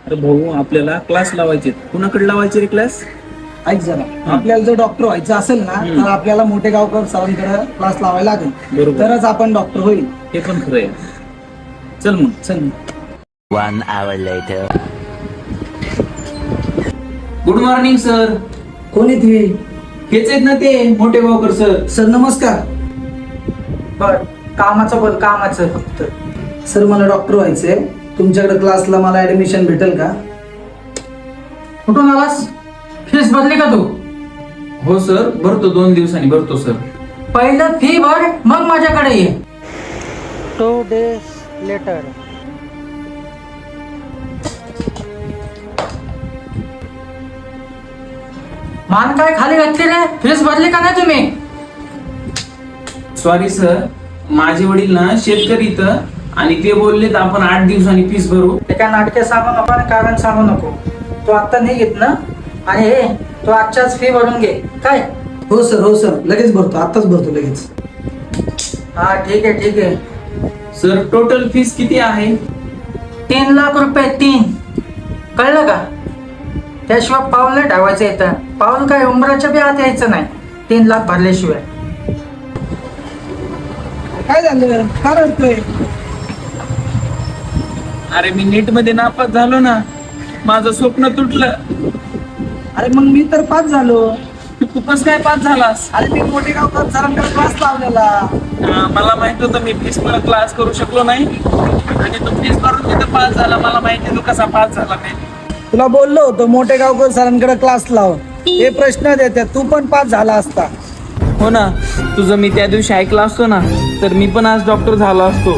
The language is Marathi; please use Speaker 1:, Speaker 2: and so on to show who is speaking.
Speaker 1: अरे भाऊ आपल्याला क्लास लावायचे. कुणाकडे लावायचे रे क्लास?
Speaker 2: ऐक जरा, आपल्याला जर डॉक्टर व्हायचं असेल ना तर आपल्याला मोठेगावकर सरांकडे क्लास लावायला लागेल.
Speaker 1: बरोबर.
Speaker 2: तरच आपण डॉक्टर होईल.
Speaker 1: हे पण खरं आहे. चल मग.
Speaker 2: चल.
Speaker 3: 1 hour later.
Speaker 1: Good morning sir.
Speaker 2: कोण येते?
Speaker 1: हेच आहेत ना ते मोठे गावकर सर.
Speaker 2: सर नमस्कार. बर, कामाचं बोल, कामाचं फक्त. सर मला डॉक्टर व्हायचंय. तुमच्याकडे क्लासला मला ऍडमिशन भेटेल का?
Speaker 4: कुठून आलास? फीस भरली का तू?
Speaker 1: हो सर, भरतो 2 दिवसांनी भरतो सर.
Speaker 4: पहिलं फी भर, मग माझ्याकडे ये. 2 days later. मान काय खाली घातली रे? फीस भरली का नाही तुम्ही?
Speaker 1: सॉरी सर, माझे वडील ना शेतकरी इथं आणि ते बोललेत आपण 8 दिवसांनी फीस भरू.
Speaker 4: ते काय नाटके सांगू नको आणि कारण सांगू नको. तू आता नाही घेत ना? आणि हे तू आजच्याच फी भरून घे. काय?
Speaker 2: हो सर, हो सर, लगेच भरतो, आताच भरतो लगेच.
Speaker 4: हा ठीक आहे ठीक आहे.
Speaker 1: सर टोटल फीस किती आहे?
Speaker 4: 3 लाख रुपये. 3. कळलं का? त्याशिवाय पाऊल नाही ठेवायचं इथं. पाऊल काय उंबराच्या बी आत यायचं नाही 3 लाख भरल्याशिवाय.
Speaker 2: काय झालं? का रडतोय?
Speaker 1: अरे मी नीट मध्ये नापास झालो ना, माझं स्वप्न तुटलं.
Speaker 2: अरे मग मी तर पास झालो.
Speaker 1: तू कस काय पास झालास?
Speaker 2: अरे मी मोठेगावकर सरांकडे क्लास लावलेला.
Speaker 1: मला माहित होतं मी फीस मला क्लास करू शकलो नाही आणि तू फीस भरून तिथं पास झाला. मला माहिती तू कसा पास झाला नाही.
Speaker 2: तुला बोललो होतो मोठेगावकर सरांकडे क्लास लाव. हे प्रश्न देतात, तू पण पास झाला असता.
Speaker 1: हो ना, तुझं मी त्या दिवशी ऐकलं असतो ना तर मी पण आज डॉक्टर झालो असतो.